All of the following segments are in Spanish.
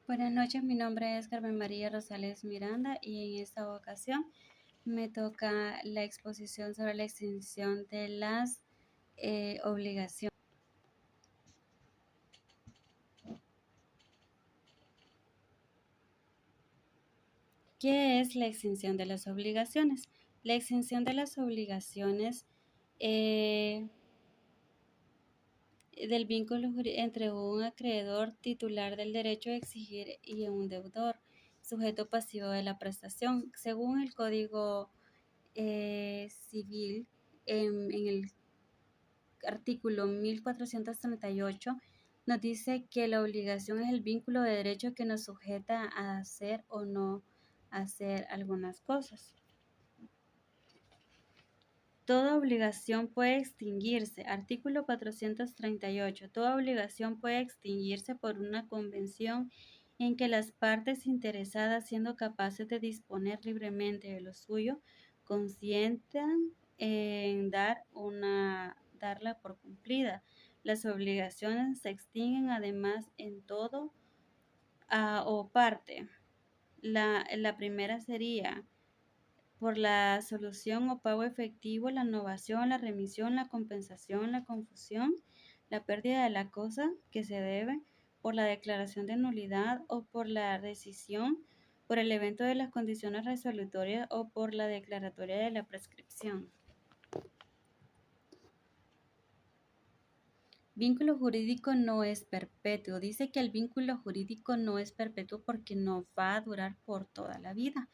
Buenas noches, mi nombre es Carmen María Rosales Miranda y en esta ocasión me toca la exposición sobre la extinción de las obligaciones. ¿Qué es la extinción de las obligaciones? La extinción de las obligaciones eh, del vínculo entre un acreedor titular del derecho a exigir y un deudor, sujeto pasivo de la prestación. Según el Código Civil, en el artículo 1438, nos dice que la obligación es el vínculo de derecho que nos sujeta a hacer o no hacer algunas cosas. Toda obligación puede extinguirse. Artículo 438. Toda obligación puede extinguirse por una convención en que las partes interesadas, siendo capaces de disponer libremente de lo suyo, consientan en darla por cumplida. Las obligaciones se extinguen además en todo o parte. La primera sería por la solución o pago efectivo, la novación, la remisión, la compensación, la confusión, la pérdida de la cosa que se debe, por la declaración de nulidad o por la rescisión, por el evento de las condiciones resolutorias o por la declaratoria de la prescripción. Vínculo jurídico no es perpetuo. Dice que el vínculo jurídico no es perpetuo porque no va a durar por toda la vida.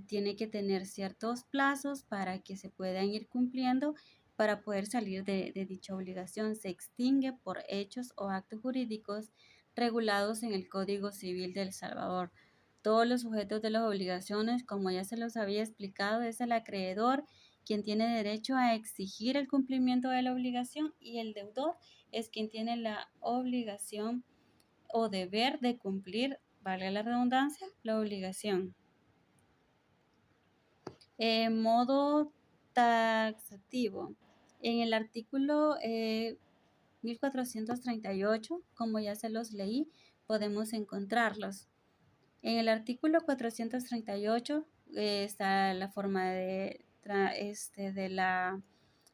Tiene que tener ciertos plazos para que se puedan ir cumpliendo para poder salir de dicha obligación. Se extingue por hechos o actos jurídicos regulados en el Código Civil de El Salvador. Todos los sujetos de las obligaciones, como ya se los había explicado, es el acreedor quien tiene derecho a exigir el cumplimiento de la obligación y el deudor es quien tiene la obligación o deber de cumplir, valga la redundancia, la obligación. Modo taxativo. En el artículo 1438, como ya se los leí, podemos encontrarlos. En el artículo 438 está la forma de la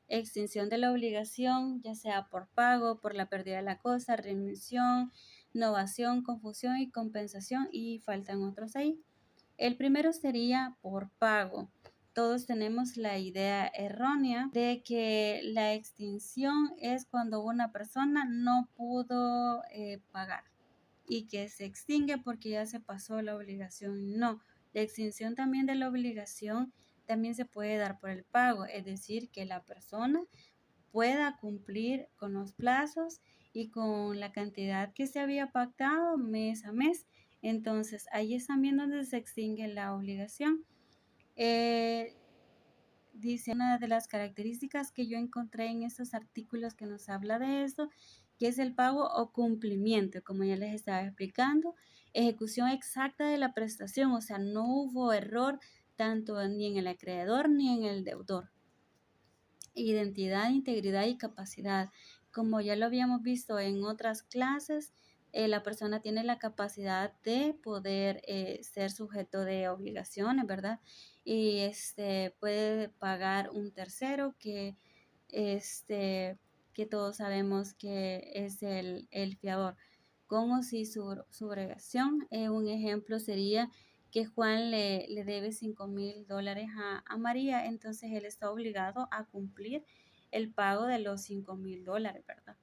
extinción de la obligación, ya sea por pago, por la pérdida de la cosa, remisión, novación, confusión y compensación, y faltan otros ahí. El primero sería por pago. Todos tenemos la idea errónea de que la extinción es cuando una persona no pudo pagar y que se extingue porque ya se pasó la obligación. No, la extinción también de la obligación también se puede dar por el pago, es decir, que la persona pueda cumplir con los plazos y con la cantidad que se había pactado mes a mes. Entonces, ahí es también donde se extingue la obligación. Dice una de las características que yo encontré en estos artículos que nos habla de esto, que es el pago o cumplimiento, como ya les estaba explicando, ejecución exacta de la prestación, o sea, no hubo error tanto ni en el acreedor ni en el deudor. Identidad, integridad y capacidad. Como ya lo habíamos visto en otras clases, la persona tiene la capacidad de poder ser sujeto de obligaciones, ¿verdad? Y puede pagar un tercero que todos sabemos que es el fiador. Con o sin subrogación, un ejemplo sería que Juan le debe $5,000 a María, entonces él está obligado a cumplir el pago de los $5,000, ¿verdad?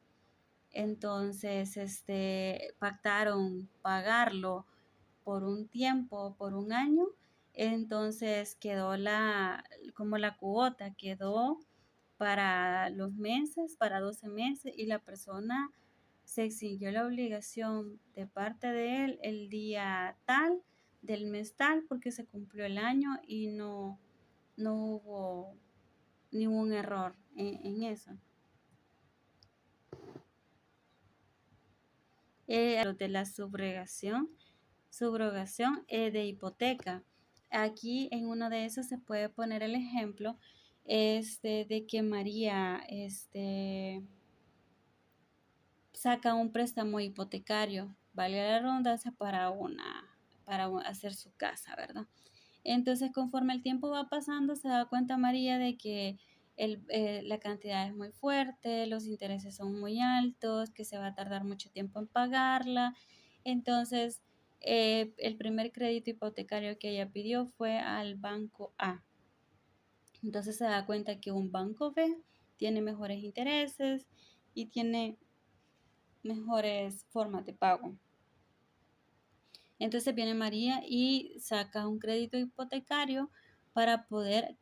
Entonces, pactaron pagarlo por un tiempo, por un año, entonces quedó como la cuota quedó para los meses, para 12 meses, y la persona se exigió la obligación de parte de él el día tal del mes tal porque se cumplió el año y no hubo ningún error en eso. De la subrogación de hipoteca. Aquí en uno de esos se puede poner el ejemplo de que María saca un préstamo hipotecario valga la redundancia, para hacer su casa, ¿verdad? Entonces, conforme el tiempo va pasando, se da cuenta María de que la cantidad es muy fuerte, los intereses son muy altos, que se va a tardar mucho tiempo en pagarla. Entonces, el primer crédito hipotecario que ella pidió fue al banco A. Entonces se da cuenta que un banco B tiene mejores intereses y tiene mejores formas de pago. Entonces viene María y saca un crédito hipotecario para poder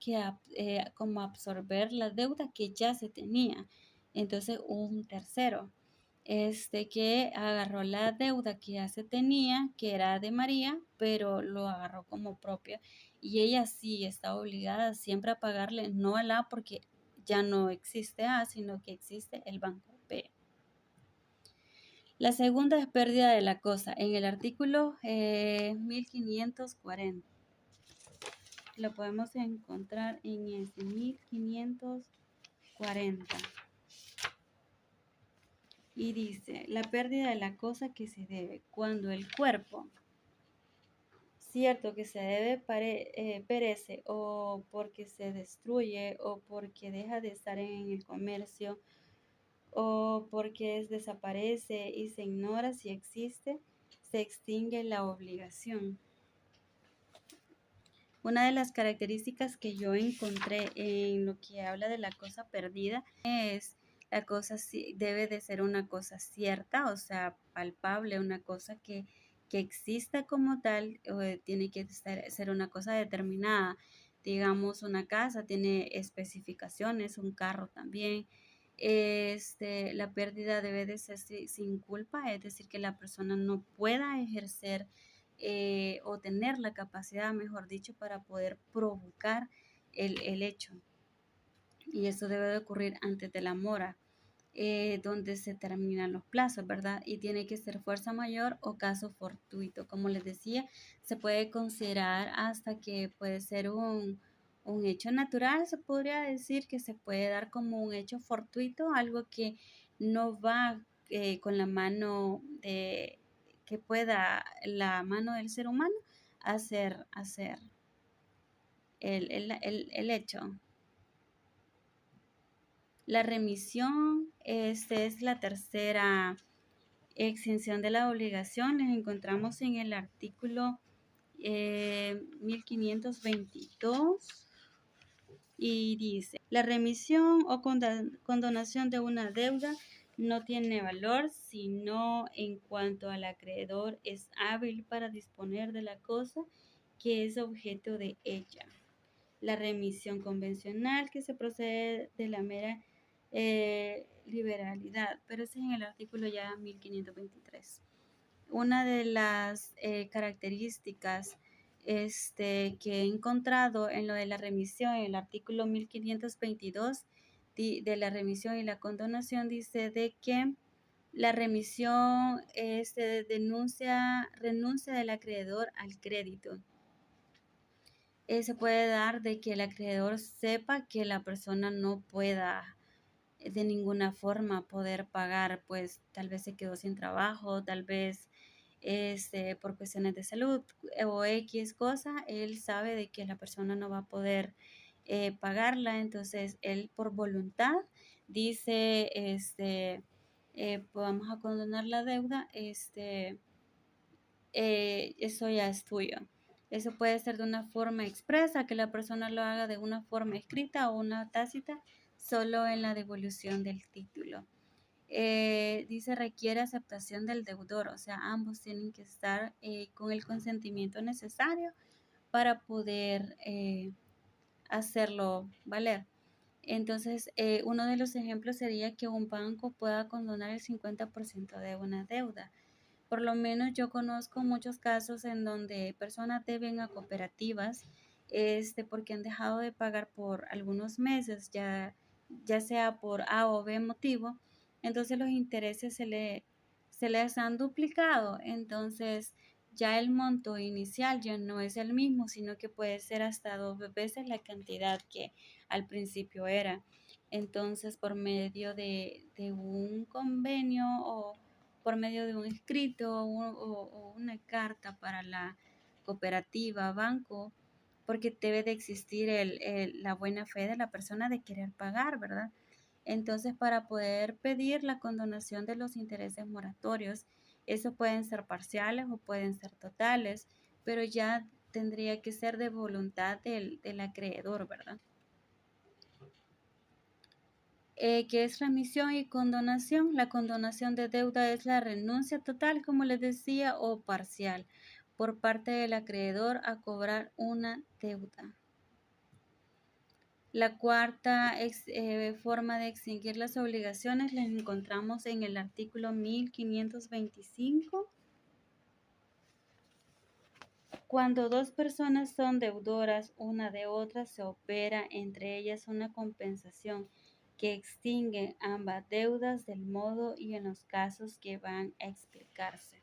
como absorber la deuda que ya se tenía. Entonces un tercero, que agarró la deuda que ya se tenía, que era de María, pero lo agarró como propia. Y ella sí está obligada siempre a pagarle, no a la porque ya no existe A, sino que existe el banco B. La segunda es pérdida de la cosa. En el artículo 1540. Lo podemos encontrar en ese 1540. Y dice, la pérdida de la cosa que se debe. Cuando el cuerpo, cierto que se debe, perece o porque se destruye o porque deja de estar en el comercio o porque desaparece y se ignora si existe, se extingue la obligación. Una de las características que yo encontré en lo que habla de la cosa perdida es la cosa debe de ser una cosa cierta, o sea, palpable, una cosa que exista como tal, tiene que ser una cosa determinada. Digamos, una casa tiene especificaciones, un carro también. La pérdida debe de ser sin culpa, es decir, que la persona no pueda ejercer o tener la capacidad, mejor dicho, para poder provocar el hecho. Y eso debe de ocurrir antes de la mora, donde se terminan los plazos, ¿verdad? Y tiene que ser fuerza mayor o caso fortuito. Como les decía, se puede considerar hasta que puede ser un hecho natural, se podría decir que se puede dar como un hecho fortuito, algo que no va con la mano de que pueda la mano del ser humano hacer el hecho. La remisión, es la tercera exención de la obligación. Les encontramos en el artículo 1522 y dice, la remisión o condonación de una deuda no tiene valor sino en cuanto al acreedor es hábil para disponer de la cosa que es objeto de ella. La remisión convencional que se procede de la mera liberalidad, pero ese es en el artículo ya 1523. Una de las características que he encontrado en lo de la remisión, en el artículo 1522 de la remisión y la condonación, dice de que la remisión renuncia del acreedor al crédito. Se puede dar de que el acreedor sepa que la persona no pueda de ninguna forma poder pagar, pues tal vez se quedó sin trabajo, tal vez por cuestiones de salud o X cosa, él sabe de que la persona no va a poder pagarla, entonces él por voluntad dice, vamos a condonar la deuda, eso ya es tuyo. Eso puede ser de una forma expresa, que la persona lo haga de una forma escrita o una tácita, solo en la devolución del título. Dice requiere aceptación del deudor, o sea, ambos tienen que estar con el consentimiento necesario para poder hacerlo valer. Entonces, uno de los ejemplos sería que un banco pueda condonar el 50% de una deuda. Por lo menos yo conozco muchos casos en donde personas deben a cooperativas porque han dejado de pagar por algunos meses, ya sea por A o B motivo, entonces los intereses se les han duplicado, entonces ya el monto inicial ya no es el mismo, sino que puede ser hasta 2 veces la cantidad que al principio era. Entonces, por medio de un convenio por medio de un escrito o una carta para la cooperativa, banco, porque debe de existir la buena fe de la persona de querer pagar, ¿verdad? Entonces, para poder pedir la condonación de los intereses moratorios, eso pueden ser parciales o pueden ser totales, pero ya tendría que ser de voluntad del acreedor, ¿verdad? ¿Qué es remisión y condonación? La condonación de deuda es la renuncia total, como les decía, o parcial por parte del acreedor a cobrar una deuda. La cuarta forma de extinguir las obligaciones la encontramos en el artículo 1525. Cuando dos personas son deudoras una de otra, se opera entre ellas una compensación que extingue ambas deudas del modo y en los casos que van a explicarse.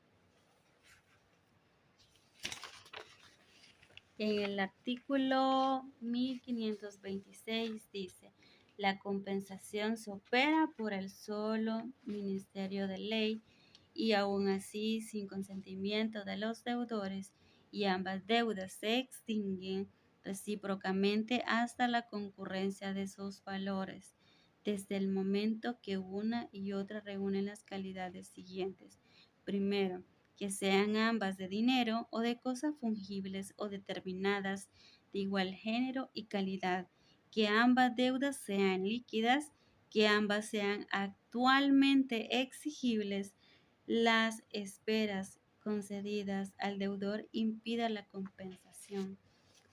En el artículo 1526 dice, la compensación se opera por el solo Ministerio de Ley y aún así sin consentimiento de los deudores y ambas deudas se extinguen recíprocamente hasta la concurrencia de sus valores, desde el momento que una y otra reúnen las calidades siguientes. Primero, que sean ambas de dinero o de cosas fungibles o determinadas de igual género y calidad, que ambas deudas sean líquidas, que ambas sean actualmente exigibles, las esperas concedidas al deudor impida la compensación.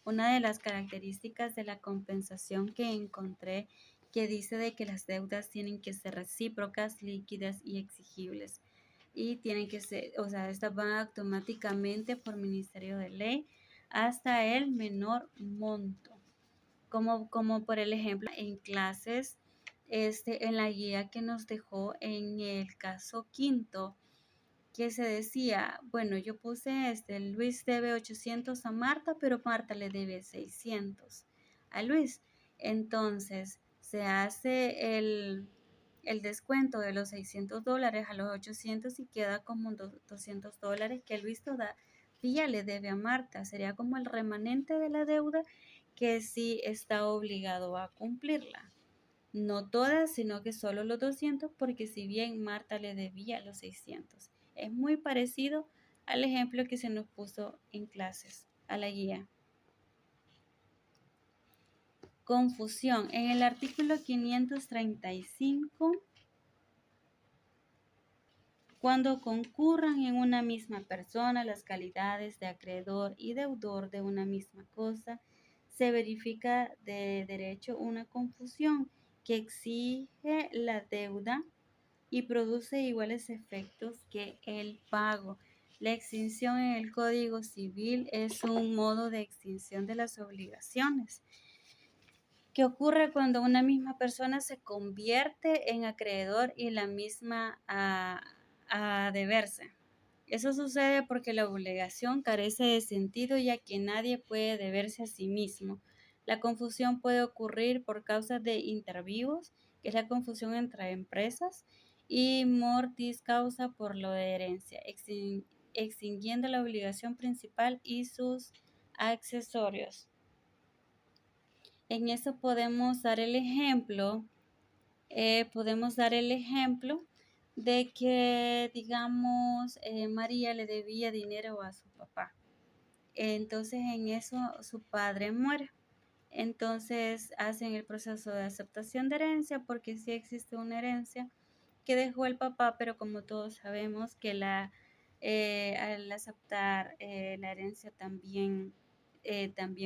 Una de las características de la compensación que encontré que dice de que las deudas tienen que ser recíprocas, líquidas y exigibles. Y tienen que ser, o sea, estas van automáticamente por Ministerio de Ley hasta el menor monto. Como por el ejemplo en clases, en la guía que nos dejó en el caso quinto, que se decía, bueno, yo puse Luis debe 800 a Marta, pero Marta le debe 600 a Luis. Entonces, se hace el descuento de los $600 a los 800 y queda como $200 que Luis todavía le debe a Marta. Sería como el remanente de la deuda que sí está obligado a cumplirla. No todas, sino que solo los 200, porque si bien Marta le debía los 600. Es muy parecido al ejemplo que se nos puso en clases, a la guía. Confusión. En el artículo 535, cuando concurran en una misma persona las calidades de acreedor y deudor de una misma cosa, se verifica de derecho una confusión que exige la deuda y produce iguales efectos que el pago. La extinción en el Código Civil es un modo de extinción de las obligaciones que ocurre cuando una misma persona se convierte en acreedor y la misma a deberse. Eso sucede porque la obligación carece de sentido ya que nadie puede deberse a sí mismo. La confusión puede ocurrir por causa de intervivos, que es la confusión entre empresas, y mortis causa por lo de herencia, extinguiendo la obligación principal y sus accesorios. En eso podemos dar el ejemplo, de que, digamos, María le debía dinero a su papá. Entonces, en eso su padre muere. Entonces, hacen el proceso de aceptación de herencia porque sí existe una herencia que dejó el papá, pero como todos sabemos que al aceptar la herencia también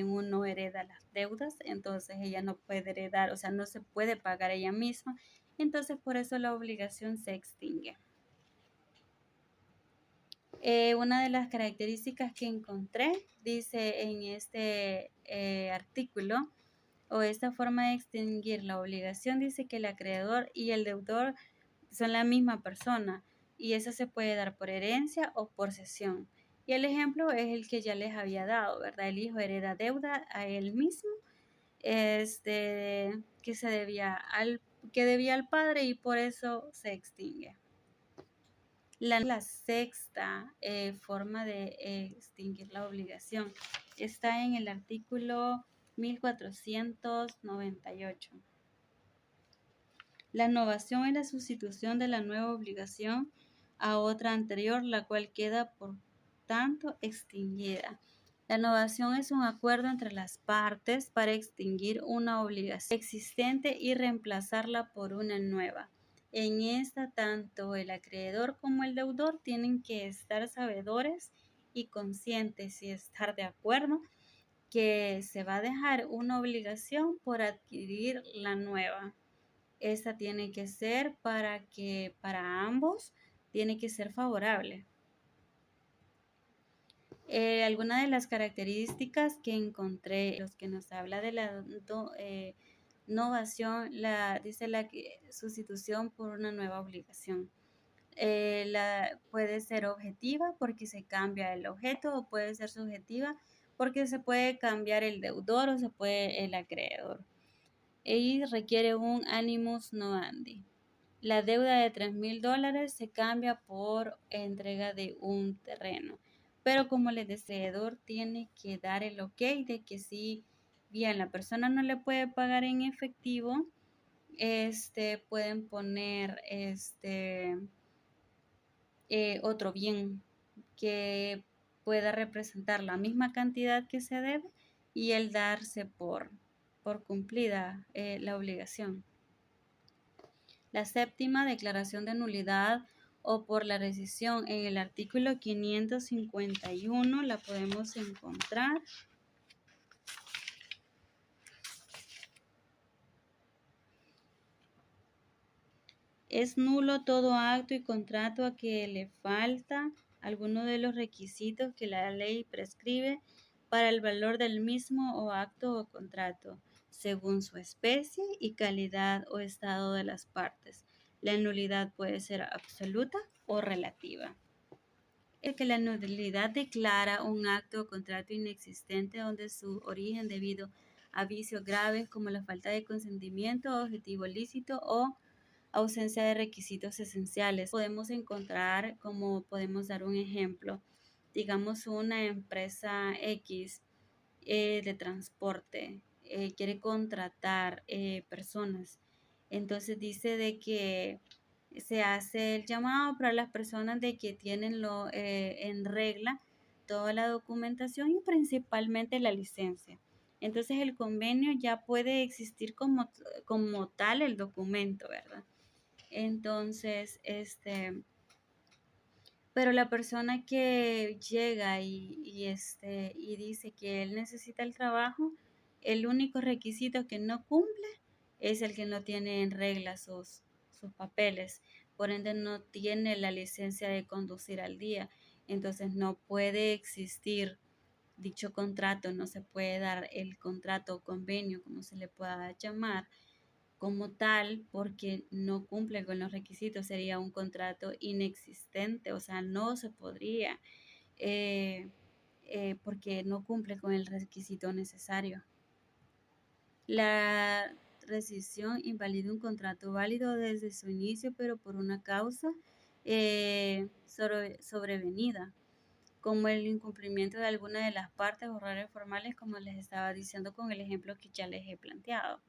uno hereda las deudas, entonces ella no puede heredar, o sea, no se puede pagar ella misma, entonces por eso la obligación se extingue. Una de las características que encontré, dice en este artículo, o esta forma de extinguir la obligación, dice que el acreedor y el deudor son la misma persona y eso se puede dar por herencia o por cesión. Y el ejemplo es el que ya les había dado, ¿verdad? El hijo hereda deuda a él mismo, que debía al padre y por eso se extingue. La sexta forma de extinguir la obligación está en el artículo 1498. La innovación es la sustitución de la nueva obligación a otra anterior, la cual queda por tanto extinguida. La innovación es un acuerdo entre las partes para extinguir una obligación existente y reemplazarla por una nueva. En esta, tanto el acreedor como el deudor tienen que estar sabedores y conscientes y estar de acuerdo que se va a dejar una obligación por adquirir la nueva. Esta tiene que ser para ambos tiene que ser favorable. Algunas de las características que encontré, los que nos habla de la innovación, dice la sustitución por una nueva obligación. Puede ser objetiva porque se cambia el objeto, o puede ser subjetiva porque se puede cambiar el deudor o se puede el acreedor. Y requiere un animus noandi. La deuda de $3,000 se cambia por entrega de un terreno. Pero como el deudor tiene que dar el ok de que si bien la persona no le puede pagar en efectivo, pueden poner otro bien que pueda representar la misma cantidad que se debe y el darse por cumplida la obligación. La séptima, declaración de nulidad o por la rescisión en el artículo 551 la podemos encontrar. Es nulo todo acto y contrato a que le falta alguno de los requisitos que la ley prescribe para el valor del mismo o acto o contrato, según su especie y calidad o estado de las partes. La nulidad puede ser absoluta o relativa. El que la nulidad declara un acto o contrato inexistente donde su origen debido a vicios graves como la falta de consentimiento, objetivo lícito o ausencia de requisitos esenciales. Podemos encontrar, como podemos dar un ejemplo, digamos una empresa X de transporte quiere contratar personas. Entonces dice de que se hace el llamado para las personas de que tienen en regla toda la documentación y principalmente la licencia. Entonces el convenio ya puede existir como tal el documento, ¿verdad? Entonces, pero la persona que llega y dice que él necesita el trabajo, el único requisito que no cumple es el que no tiene en regla sus papeles. Por ende, no tiene la licencia de conducir al día. Entonces, no puede existir dicho contrato, no se puede dar el contrato o convenio, como se le pueda llamar, como tal, porque no cumple con los requisitos, sería un contrato inexistente, o sea, no se podría, porque no cumple con el requisito necesario. La rescisión invalida un contrato válido desde su inicio, pero por una causa sobrevenida, como el incumplimiento de alguna de las partes o errores formales, como les estaba diciendo con el ejemplo que ya les he planteado.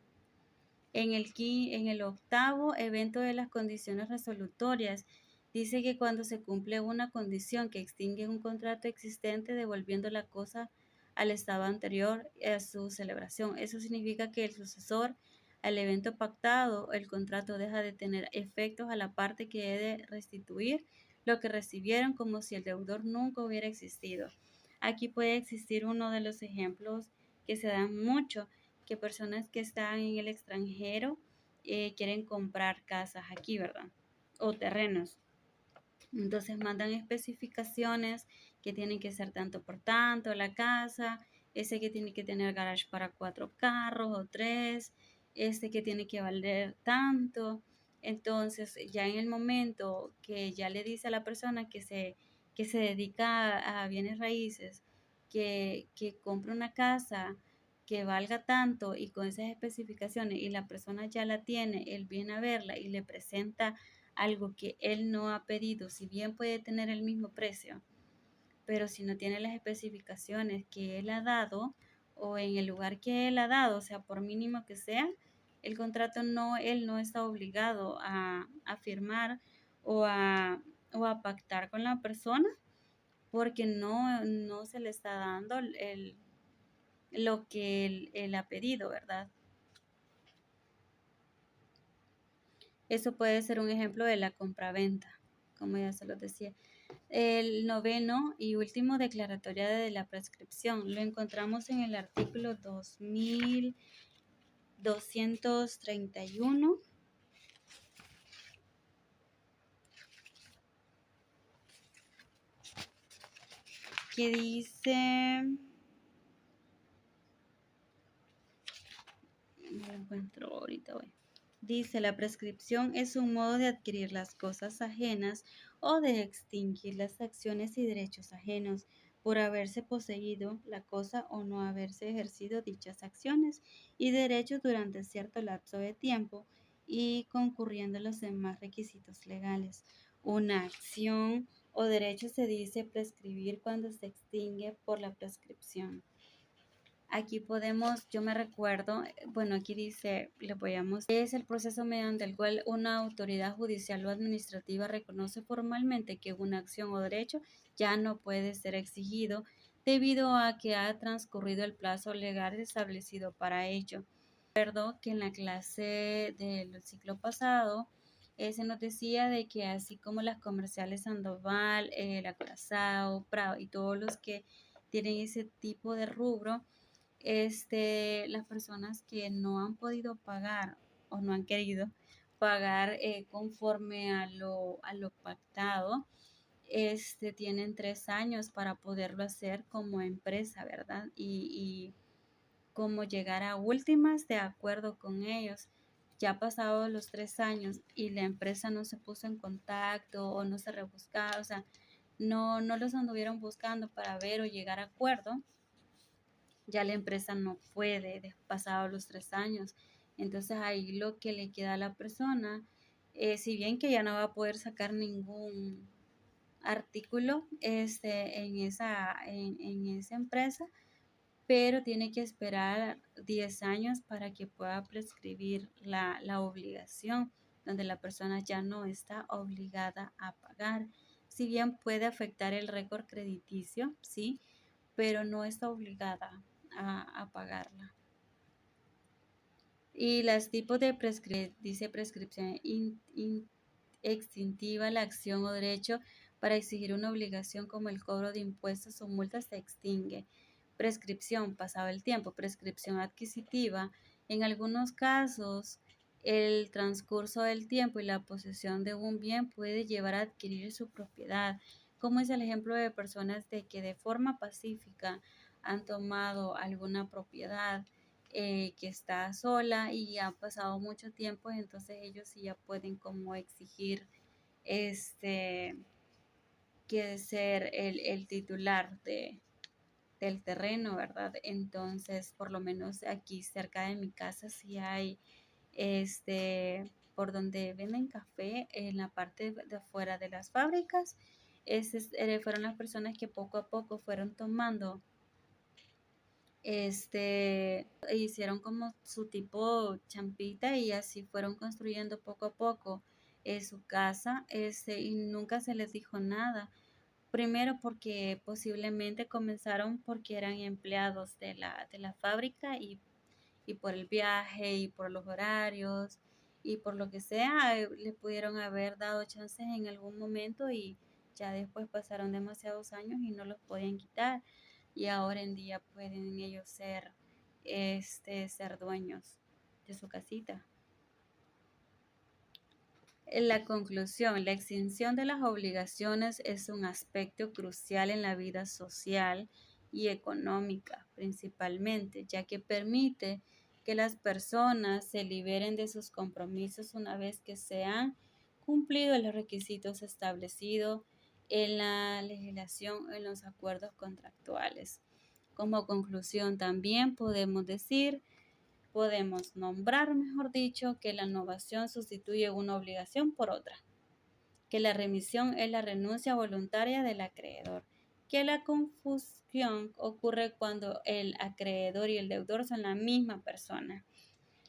En el octavo evento de las condiciones resolutorias, dice que cuando se cumple una condición que extingue un contrato existente, devolviendo la cosa al estado anterior a su celebración. Eso significa que el sucesor al evento pactado, el contrato deja de tener efectos a la parte que debe restituir lo que recibieron, como si el deudor nunca hubiera existido. Aquí puede existir uno de los ejemplos que se dan mucho, que personas que están en el extranjero quieren comprar casas aquí, ¿verdad? O terrenos. Entonces mandan especificaciones que tienen que ser tanto por tanto la casa, ese que tiene que tener garage para 4 carros o 3, este que tiene que valer tanto. Entonces ya en el momento que ya le dice a la persona que se dedica a bienes raíces, que compre una casa que valga tanto y con esas especificaciones y la persona ya la tiene, él viene a verla y le presenta algo que él no ha pedido, si bien puede tener el mismo precio, pero si no tiene las especificaciones que él ha dado o en el lugar que él ha dado, o sea, por mínimo que sea, el contrato no, él no está obligado a firmar o a, o a pactar con la persona porque no se le está dando lo que él ha pedido, ¿verdad? Eso puede ser un ejemplo de la compraventa, como ya se lo decía. El noveno y último declaratoria de la prescripción lo encontramos en el artículo 2231, que dice, no lo encuentro ahorita, voy. Dice, la prescripción es un modo de adquirir las cosas ajenas o de extinguir las acciones y derechos ajenos por haberse poseído la cosa o no haberse ejercido dichas acciones y derechos durante cierto lapso de tiempo y concurriendo los demás requisitos legales. Una acción o derecho se dice prescribir cuando se extingue por la prescripción. Aquí podemos, yo me recuerdo, bueno, aquí dice, le apoyamos, es el proceso mediante el cual una autoridad judicial o administrativa reconoce formalmente que una acción o derecho ya no puede ser exigido debido a que ha transcurrido el plazo legal establecido para ello. Recuerdo que en la clase del ciclo pasado se nos decía de que así como las comerciales Sandoval, la Curazao, Prado y todos los que tienen ese tipo de rubro, las personas que no han podido pagar o no han querido pagar conforme a lo pactado, tienen 3 años para poderlo hacer como empresa, ¿verdad? Y como llegar a últimas de acuerdo con ellos. Ya pasados los 3 años y la empresa no se puso en contacto o no se rebuscaba, o sea, no los anduvieron buscando para ver o llegar a acuerdo, ya la empresa no puede, pasados los 3 años. Entonces ahí lo que le queda a la persona, si bien que ya no va a poder sacar ningún artículo en esa empresa, pero tiene que esperar 10 años para que pueda prescribir la obligación, donde la persona ya no está obligada a pagar. Si bien puede afectar el récord crediticio, sí, pero no está obligada a pagarla. Y los tipos de prescripción, dice prescripción extintiva, la acción o derecho para exigir una obligación como el cobro de impuestos o multas se extingue. Prescripción, pasado el tiempo. Prescripción adquisitiva, en algunos casos el transcurso del tiempo y la posesión de un bien puede llevar a adquirir su propiedad, como es el ejemplo de personas de que de forma pacífica han tomado alguna propiedad que está sola y ha pasado mucho tiempo, entonces ellos sí ya pueden como exigir que ser el titular del terreno, ¿verdad? Entonces, por lo menos aquí cerca de mi casa sí hay, por donde venden café, en la parte de afuera de las fábricas, fueron las personas que poco a poco fueron tomando hicieron como su tipo champita y así fueron construyendo poco a poco su casa, y nunca se les dijo nada. Primero porque posiblemente comenzaron porque eran empleados de la fábrica y por el viaje y por los horarios y por lo que sea, le pudieron haber dado chances en algún momento y ya después pasaron demasiados años y no los podían quitar y ahora en día pueden ellos ser dueños de su casita. En la conclusión, la extinción de las obligaciones es un aspecto crucial en la vida social y económica, principalmente, ya que permite que las personas se liberen de sus compromisos una vez que se han cumplido los requisitos establecidos en la legislación en los acuerdos contractuales. Como conclusión, también podemos nombrar, mejor dicho, que la innovación sustituye una obligación por otra. que la remisión es la renuncia voluntaria del acreedor, que la confusión ocurre cuando el acreedor y el deudor son la misma persona.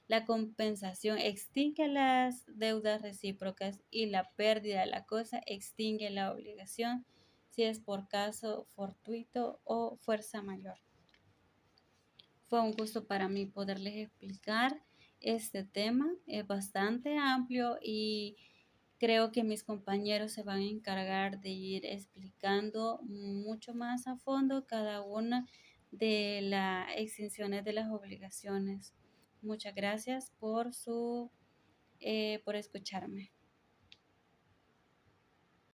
La compensación extingue las deudas recíprocas y la pérdida de la cosa extingue la obligación si es por caso fortuito o fuerza mayor. Fue un gusto para mí poderles explicar este tema. Es bastante amplio y creo que mis compañeros se van a encargar de ir explicando mucho más a fondo cada una de las extinciones de las obligaciones. Muchas gracias por escucharme.